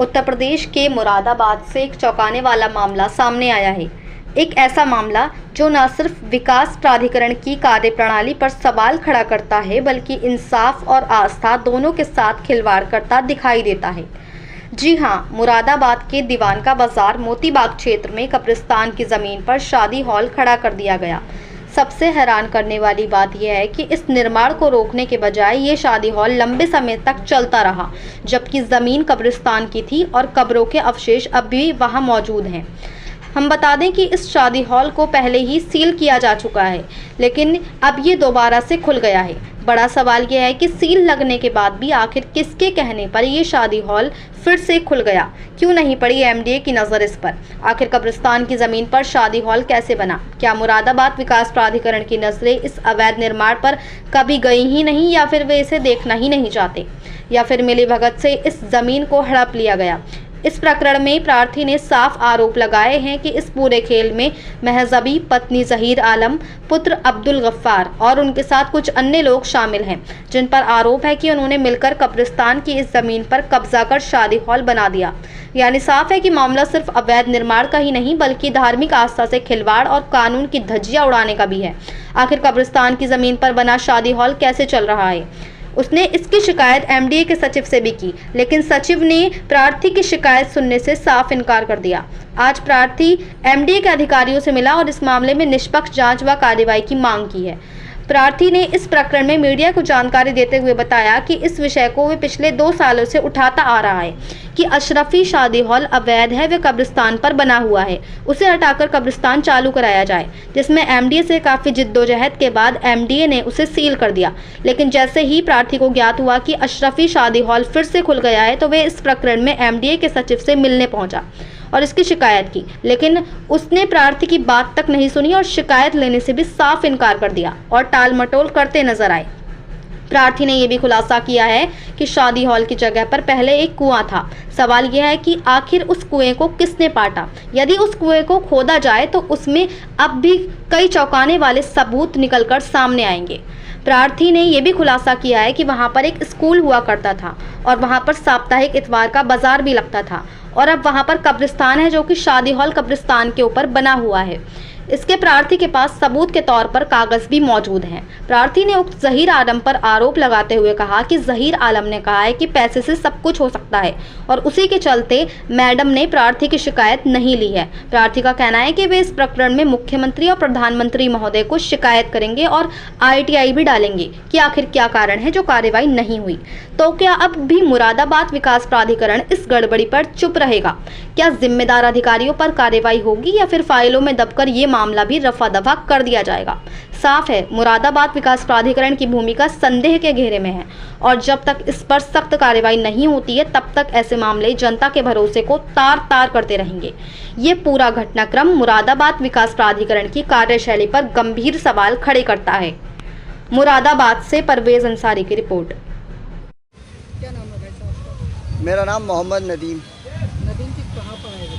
उत्तर प्रदेश के मुरादाबाद से एक चौंकाने वाला मामला सामने आया है। एक ऐसा मामला जो न सिर्फ विकास प्राधिकरण की कार्यप्रणाली पर सवाल खड़ा करता है, बल्कि इंसाफ और आस्था दोनों के साथ खिलवाड़ करता दिखाई देता है। जी हाँ, मुरादाबाद के दीवान का बाजार मोतीबाग क्षेत्र में कब्रिस्तान की ज़मीन पर शादी हॉल खड़ा कर दिया गया। सबसे हैरान करने वाली बात यह है कि इस निर्माण को रोकने के बजाय ये शादी हॉल लंबे समय तक चलता रहा, जबकि ज़मीन कब्रिस्तान की थी और कब्रों के अवशेष अब भी वहाँ मौजूद हैं। हम बता दें कि इस शादी हॉल को पहले ही सील किया जा चुका है, लेकिन अब ये दोबारा से खुल गया है। बड़ा सवाल यह है कि सील लगने के बाद भी आखिर किसके कहने पर ये शादी हॉल फिर से खुल गया? क्यों नहीं पड़ी एमडीए की नज़र इस पर? आखिर कब्रिस्तान की ज़मीन पर शादी हॉल कैसे बना? क्या मुरादाबाद विकास प्राधिकरण की नज़रें इस अवैध निर्माण पर कभी गई ही नहीं, या फिर वे इसे देखना ही नहीं चाहते, या फिर मिलीभगत से इस ज़मीन को हड़प लिया गया? इस प्रकरण में प्रार्थी ने साफ आरोप लगाए हैं कि इस पूरे खेल में महजबी, पत्नी ज़हीर आलम, पुत्र अब्दुल गफ्फार और उनके साथ कुछ अन्य लोग शामिल हैं, जिन पर आरोप है कि उन्होंने मिलकर कब्रिस्तान की इस ज़मीन पर कब्जा कर शादी हॉल बना दिया। यानी साफ है कि मामला सिर्फ अवैध निर्माण का ही नहीं, बल्कि धार्मिक आस्था से खिलवाड़ और कानून की धज्जियां उड़ाने का भी है। आखिर कब्रिस्तान की ज़मीन पर बना शादी हॉल कैसे चल रहा है? उसने इसकी शिकायत एमडीए के सचिव से भी की, लेकिन सचिव ने प्रार्थी की शिकायत सुनने से साफ इनकार कर दिया। आज प्रार्थी एमडीए के अधिकारियों से मिला और इस मामले में निष्पक्ष जांच व कार्रवाई की मांग की है। प्रार्थी ने इस प्रकरण में मीडिया को जानकारी देते हुए बताया कि इस विषय को वे पिछले 2 सालों से उठाता आ रहा है कि अशरफी शादी हॉल अवैध है, वे कब्रिस्तान पर बना हुआ है, उसे हटाकर कब्रिस्तान चालू कराया जाए, जिसमें एमडीए से काफ़ी जिद्दोजहद के बाद एमडीए ने उसे सील कर दिया। लेकिन जैसे ही प्रार्थी को ज्ञात हुआ कि अशरफी शादी हॉल फिर से खुल गया है, तो वे इस प्रकरण में एमडीए के सचिव से मिलने पहुंचा और इसकी शिकायत की, लेकिन उसने प्रार्थी की बात तक नहीं सुनी और शिकायत लेने से भी साफ इनकार कर दिया और टाल मटोल करते नजर आए। प्रार्थी ने यह भी खुलासा किया है कि शादी हॉल की जगह पर पहले एक कुआं था। सवाल यह है कि आखिर उस कुएं को किसने पाटा? यदि उस कुएं को खोदा जाए तो उसमें अब भी कई चौंकाने वाले सबूत निकलकर सामने आएंगे। प्रार्थी ने यह भी खुलासा किया है कि वहां पर एक स्कूल हुआ करता था और वहां पर साप्ताहिक इतवार का बाजार भी लगता था, और अब वहां पर कब्रिस्तान है, जो कि शादी हॉल कब्रिस्तान के ऊपर बना हुआ है। इसके प्रार्थी के पास सबूत के तौर पर कागज भी मौजूद हैं। प्रार्थी ने उक्त ज़हीर आलम पर आरोप लगाते हुए कहा कि ज़हीर आलम ने कहा है कि पैसे से सब कुछ हो सकता है, और उसी के चलते मैडम ने प्रार्थी की शिकायत नहीं ली है। प्रार्थी का कहना है कि वे इस प्रकरण में मुख्यमंत्री और प्रधानमंत्री महोदय को शिकायत करेंगे और आईटीआई भी डालेंगे कि आखिर क्या कारण है जो कार्रवाई नहीं हुई। तो क्या अब भी मुरादाबाद विकास प्राधिकरण इस गड़बड़ी पर चुप रहेगा? क्या जिम्मेदार अधिकारियों पर कार्रवाई होगी, या फिर फाइलों में दबकर ये मामला भी रफा दफा कर दिया जाएगा? साफ है, मुरादाबाद विकास प्राधिकरण की भूमिका संदेह के घेरे में है, और जब तक इस पर सख्त कार्रवाई नहीं होती है, तब तक ऐसे मामले जनता के भरोसे को तार तार करते रहेंगे। ये पूरा घटनाक्रम मुरादाबाद विकास प्राधिकरण की कार्यशैली पर गंभीर सवाल खड़े करता है। मुरादाबाद से परवेज अंसारी की रिपोर्ट। क्या नाम है भाई साहब? मेरा नाम मोहम्मद नदीम। नदीम जी कहाँ पर आए थे?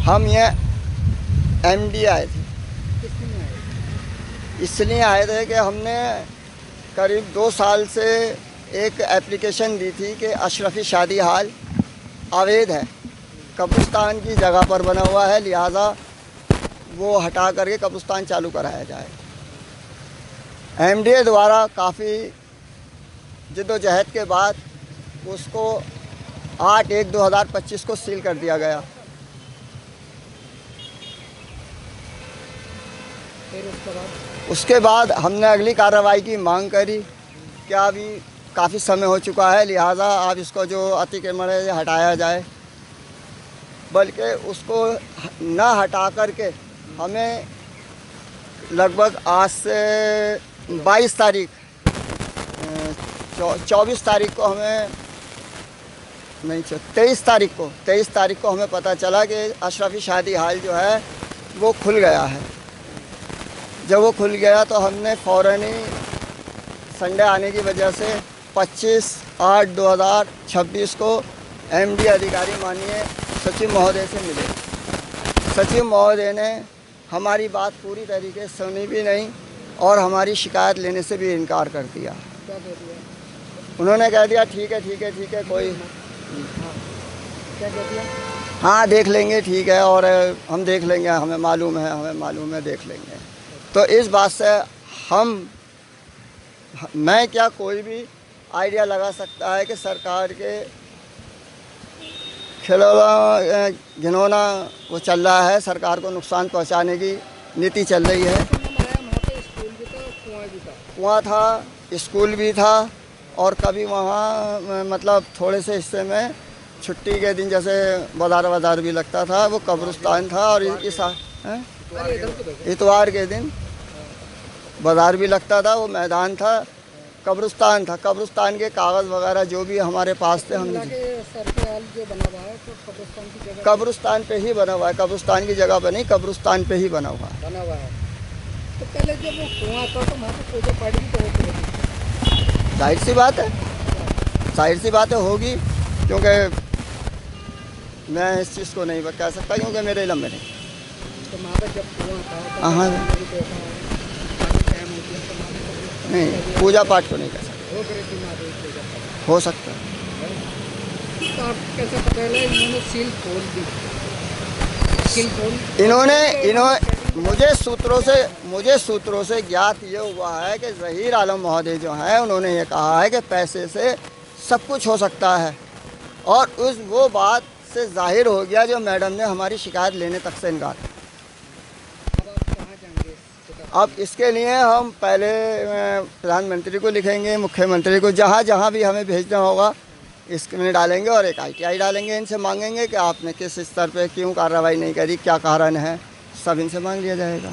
हम ये एमडी आए थे। किस लिए आए? इसलिए आए थे कि हमने करीब 2 साल से एक एप्लीकेशन दी थी कि अशरफी शादी हॉल अवैध है, कब्रिस्तान की जगह पर बना हुआ है, लिहाजा वो हटा करके कब्रिस्तान चालू कराया जाए। एमडीए द्वारा काफ़ी जिद्दोजहद के बाद उसको 8/1/2025 को सील कर दिया गया। फिर उसके बाद हमने अगली कार्रवाई की मांग करी कि अभी काफ़ी समय हो चुका है, लिहाजा आप इसको जो अतिक्रमण है हटाया जाए, बल्कि उसको न हटा करके हमें लगभग आज से 22 तारीख 24 तारीख को हमें नहीं 23 तारीख को हमें पता चला कि अशरफी शादी हॉल जो है वो खुल गया है। जब वो खुल गया तो हमने फ़ौरन ही संडे आने की वजह से 25/8/2026 को एमडी अधिकारी माननीय सचिव महोदय से मिले। सचिव महोदय ने हमारी बात पूरी तरीके से सुनी भी नहीं और हमारी शिकायत लेने से भी इनकार कर दिया। क्या कह दिया? उन्होंने कह दिया ठीक है कोई क्या कह दिया? हाँ देख लेंगे, ठीक है, और हम देख लेंगे, हमें मालूम है, देख लेंगे। तो इस बात से मैं क्या, कोई भी आइडिया लगा सकता है कि सरकार के खिलौना घिनौना वो चल रहा है, सरकार को नुकसान पहुंचाने की नीति चल रही है। सुनने में आया वहाँ पे स्कूल भी था, कुआं भी था। कुआं था, स्कूल भी था, और कभी वहाँ मतलब थोड़े से हिस्से में छुट्टी के दिन जैसे बाजार भी लगता था, वो कब्रिस्तान था। और अरे इधर तो देखो। इतवार के दिन बाजार भी लगता था, वो मैदान था, कब्रिस्तान था। कब्रिस्तान के कागज़ वगैरह जो भी हमारे पास थे, मिला हम के सर्कल जो बना हुआ है तो कब्रिस्तान की जगह कब्रिस्तान पे ही बना हुआ है, कब्रिस्तान की जगह पर नहीं, कब्रिस्तान पे ही बना हुआ है। बना हुआ है। तो पहले जब वो कुआं था तो वहाँ पे पूजा पाठ भी तो होती थी। जाहिर सी बात है होगी, क्योंकि मैं इस चीज़ को नहीं कह सकता, क्योंकि मेरे इल्म में नहीं। तो वहाँ पे जब कुआं था तो हाँ। आपने भी देखा है, पानी टाइम होती है तो वहाँ पे नहीं, पूजा पाठ को नहीं कर सकता। हो रही थी महादेव पूजा पाठ। हो सकता है। तो आप कैसे पता चला इन्होंने सील खोल दी? सील खोल इन्होंने मुझे सूत्रों से ज्ञात ये हुआ है कि ज़हीर आलम महोदय जो हैं, उन्होंने ये कहा है कि पैसे से सब कुछ हो सकता है, और वो बात से जाहिर हो गया जो मैडम ने हमारी शिकायत लेने तक से इनकार। अब आप कहाँ जाएंगे? अब इसके लिए हम पहले प्रधानमंत्री को लिखेंगे, मुख्यमंत्री को, जहाँ जहाँ भी हमें भेजना होगा इसमें डालेंगे, और एक ITI डालेंगे। इनसे मांगेंगे कि आपने किस स्तर पे क्यों कार्रवाई नहीं करी, क्या कारण है, सब इनसे मांग लिया जाएगा।